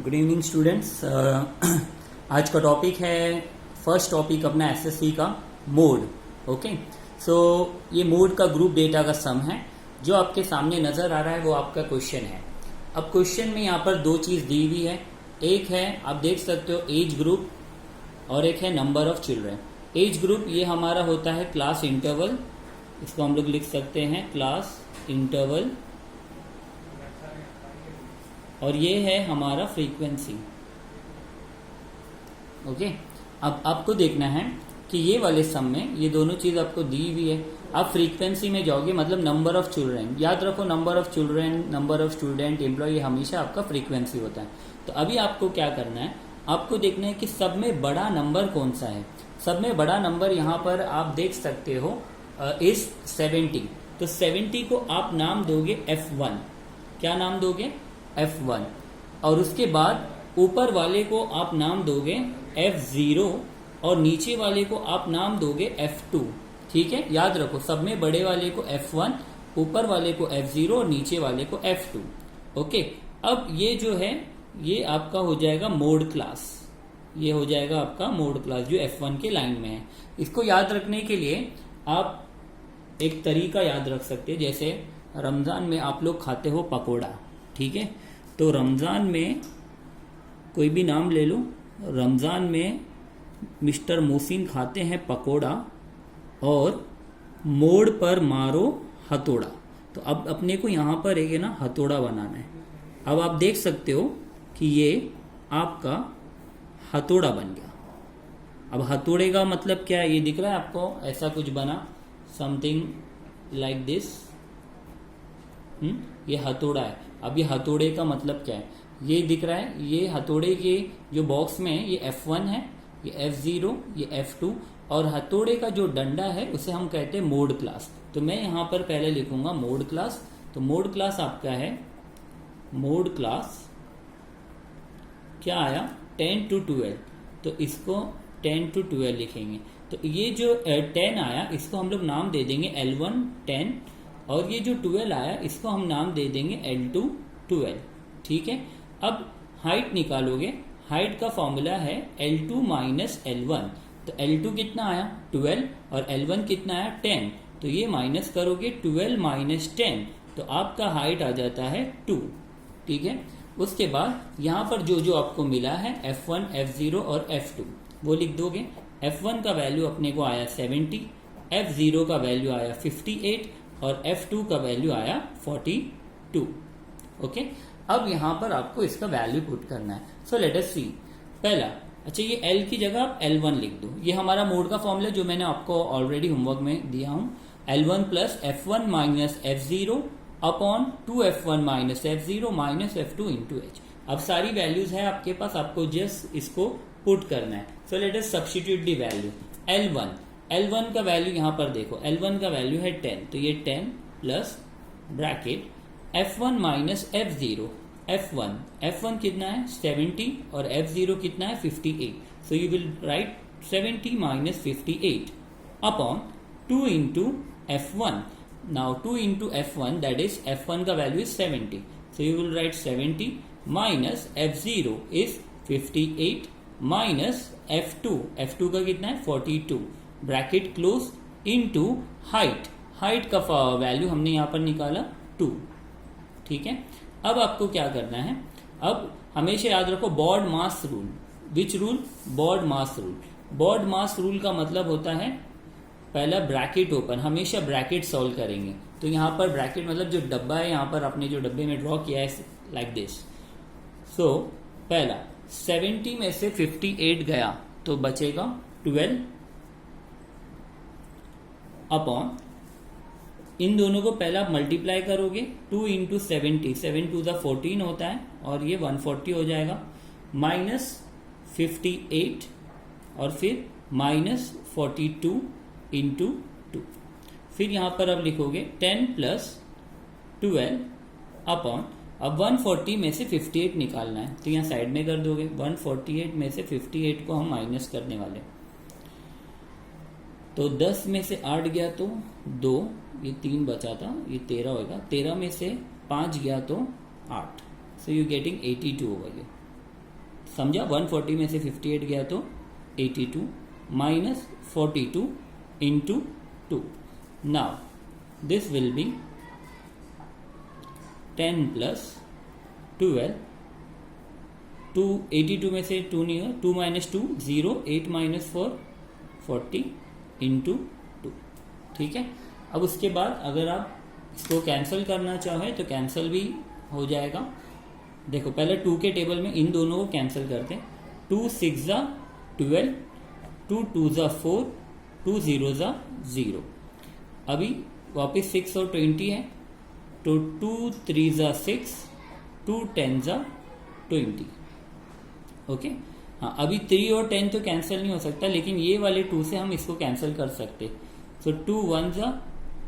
Good evening students. आज का topic है फर्स्ट टॉपिक अपना एसएससी का मोड। ओके, सो ये मोड का ग्रुप डेटा का सम है। जो आपके सामने नजर आ रहा है वो आपका क्वेश्चन है। अब क्वेश्चन में यहाँ पर दो चीज दी हुई है। एक है, आप देख सकते हो, एज ग्रुप और एक है number of children. Age group ये हमारा होता है क्लास इंटरवल, इसको हम लोग लिख सकते हैं क्लास इंटरवल, और ये है हमारा फ्रीक्वेंसी। ओके, अब आपको देखना है कि ये वाले सम में ये दोनों चीज आपको दी हुई है। आप फ्रीक्वेंसी में जाओगे, मतलब नंबर ऑफ चिल्ड्रन। याद रखो, number of children, number of student, employ, हमेशा आपका फ्रीक्वेंसी होता है। तो अभी आपको क्या करना है, आपको देखना है कि सब में बड़ा नंबर कौन सा है। सब में बड़ा नंबर यहाँ पर आप देख सकते हो इज 70। तो 70 को आप नाम दोगे F1। क्या नाम दोगे? F1। और उसके बाद ऊपर वाले को आप नाम दोगे F0 और नीचे वाले को आप नाम दोगे F2। ठीक है, याद रखो, सब में बड़े वाले को F1, ऊपर वाले को F0 और नीचे वाले को F2। ओके, अब ये जो है ये आपका हो जाएगा मोड क्लास। ये हो जाएगा आपका मोड क्लास जो F1 के लाइन में है। इसको याद रखने के लिए आप एक तरीका याद रख सकते हैं। जैसे रमजान में आप लोग खाते हो पकोड़ा, ठीक है, तो रमजान में कोई भी नाम ले लो। रमजान में मिस्टर मोहसिन खाते हैं पकोड़ा और मोड़ पर मारो हथौड़ा। तो अब अपने को यहाँ पर एक है ना हथौड़ा बनाना है। अब आप देख सकते हो कि ये आपका हथौड़ा बन गया। अब हथौड़े का मतलब क्या है, ये दिख रहा है आपको? ऐसा कुछ बना, समथिंग लाइक दिस। ये हथौड़ा है। अब ये हथौड़े का मतलब क्या है, ये दिख रहा है। ये हथौड़े के जो बॉक्स में है, ये F1 है, ये F0, ये F2, और हथौड़े का जो डंडा है उसे हम कहते हैं मोड क्लास। तो मैं यहाँ पर पहले लिखूंगा मोड क्लास। तो मोड क्लास आपका है, मोड क्लास क्या आया? 10 to 12। तो इसको 10 to 12 लिखेंगे। तो ये जो 10 आया इसको हम लोग नाम दे देंगे L1 10, और ये जो 12 आया इसको हम नाम दे देंगे L2 12। ठीक है, अब हाइट निकालोगे। हाइट का फॉर्मूला है L2 माइनस L1। तो L2 कितना आया? 12, और L1 कितना आया? 10। तो ये माइनस करोगे 12 माइनस 10, तो आपका हाइट आ जाता है 2। ठीक है, उसके बाद यहाँ पर जो जो आपको मिला है F1, F0 और F2 वो लिख दोगे। F1 का वैल्यू अपने को आया 70, F0 का वैल्यू आया 58 और F2 का वैल्यू आया 42। ओके, अब यहां पर आपको इसका वैल्यू पुट करना है। सो लेट अस सी। पहला, अच्छा, ये L की जगह आप L1 लिख दो। ये हमारा मोड का फॉर्मूला जो मैंने आपको ऑलरेडी होमवर्क में दिया हूं। L1 plus F1 minus F0 upon 2F1 minus F0 minus F2 into H। अब सारी वैल्यूज है आपके पास, आपको जस्ट इसको पुट करना है। So let us substitute the value. L1 का वैल्यू यहाँ पर देखो, L1 का वैल्यू है 10, तो ये 10 plus bracket F1 minus F0। F1 कितना है? 70, और F0 कितना है? 58। So you will write 70 minus 58 upon 2 into F1। Now 2 into F1, that is F1 का value is 70, so you will write 70 minus F0 is 58 minus F2 का कितना है? 42, bracket close, into height का वैल्यू हमने यहां पर निकाला 2। ठीक है, अब आपको क्या करना है, अब हमेशा याद रखो BODMAS rule. Which rule? BODMAS rule. BODMAS rule का मतलब होता है पहला ब्रैकेट ओपन, हमेशा ब्रैकेट सॉल्व करेंगे। तो यहां पर ब्रैकेट मतलब जो डब्बा है, यहां पर आपने जो डब्बे में ड्रॉ किया है लाइक दिस। सो पहला 70 में से 58 गया तो बचेगा 12 अपॉन, इन दोनों को पहला मल्टीप्लाई करोगे, 2 इंटू 70, 7 टू द 14 होता है, और ये 140 हो जाएगा, माइनस 58 और फिर माइनस 42 इंटू 2। फिर यहां पर अब लिखोगे 10 प्लस 12 अपॉन, अब 140 में से 58 निकालना है, तो यहाँ साइड में कर दोगे। 148 में से 58 को हम माइनस करने वाले, तो 10 में से 8 गया तो 2, ये 3 बचा था, ये 13 होगा। 13 में से 5 गया तो 8, so you getting 82 over here. समझा? 140 में से 58 गया तो 82 minus 42 into 2. Now this will be 10 plus 12. 82 में से 2 नहीं है, 2 माइनस 2 0, 8 माइनस 4 40 इंटू 2. ठीक है. अब उसके बाद अगर आप इसको कैंसिल करना चाहें तो कैंसिल भी हो जाएगा. देखो पहले 2 के टेबल में इन दोनों को कैंसिल करते हैं. 2 6 ज़ा 12, 2 2 ज़ा 4, 2 0 ज़ा 0. अभी वापस 6 और 20 है तो 2 3 ज़ा 6, 2 10 ज़ा 20. ओके. हाँ, अभी 3 और 10 तो कैंसिल नहीं हो सकता, लेकिन ये वाले 2 से हम इसको कैंसिल कर सकते. सो 2 1 ज़ा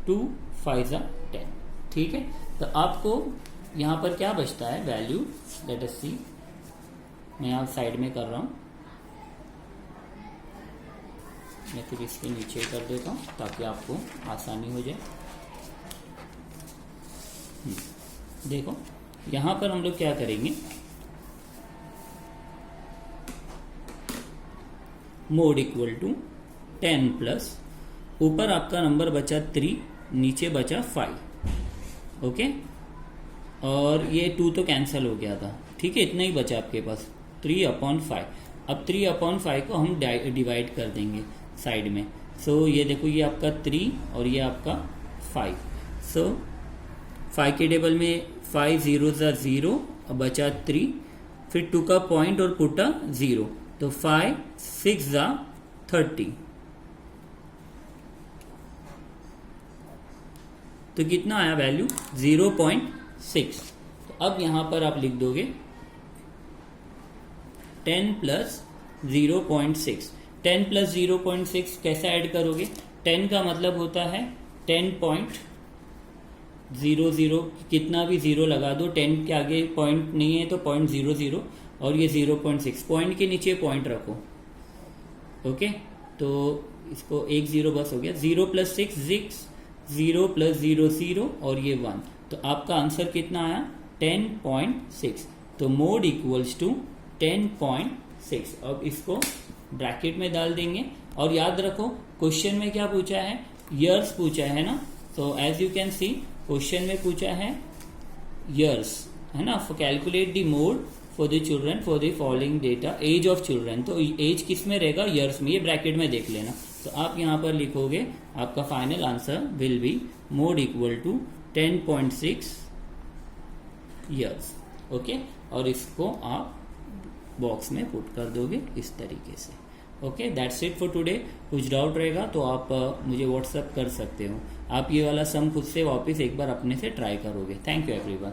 2, 5 ज़ा 10. ठीक है. तो आपको यहाँ पर क्या बचता है वैल्यू, लेट अस सी. मैं यहाँ साइड में कर रहा हूँ, मैं फिर इसके नीचे कर देता हूँ ताकि आपको आसानी हो जाए. देखो यहाँ पर हम लोग क्या करेंगे, मोड इक्वल टू 10 प्लस, ऊपर आपका नंबर बचा 3, नीचे बचा 5. ओके. और ये 2 तो कैंसिल हो गया था. ठीक है, इतना ही बचा आपके पास 3/5. अब 3/5 को हम डिवाइड कर देंगे साइड में. सो ये देखो, ये आपका 3 और ये आपका 5. सो 5 के टेबल में 5 0 ज़ा 0, अब बचा 3, फिर 2 का पॉइंट और पुटा 0, तो 5 6 ज़ा 30. तो कितना आया वैल्यू, 0.6. तो अब यहां पर आप लिख दोगे 10 प्लस 0.6. 10 प्लस 0.6 कैसे ऐड करोगे? 10 का मतलब होता है 10.00, कितना भी 0 लगा दो, 10 के आगे पॉइंट नहीं है तो 0.00, और ये 0.6, पॉइंट के नीचे पॉइंट रखो. ओके. तो इसको 1 0 बस हो गया. 0 प्लस 6 6, 0 प्लस 0 0, और ये 1. तो आपका आंसर कितना आया, 10.6. तो मोड इक्वल्स टू 10.6. अब इसको ब्रैकेट में डाल देंगे. और याद रखो क्वेश्चन में क्या पूछा है, ईयर्स पूछा है ना. तो as you can see question में पूछा है ईयर्स, है ना. Calculate the mode for the children for the following data, age of children. तो एज किस में रहेगा, ईयर्स में. ये ब्रैकेट में देख लेना. तो आप यहाँ पर लिखोगे, आपका final answer will be mode equal to 10.6 years. Okay. और इसको आप बॉक्स में पुट कर दोगे इस तरीके से. Okay, that's it for today. कुछ डाउट रहेगा तो आप मुझे व्हाट्सएप कर सकते हो. आप ये वाला सम खुद से वापस एक बार अपने से ट्राई करोगे. Thank you everyone.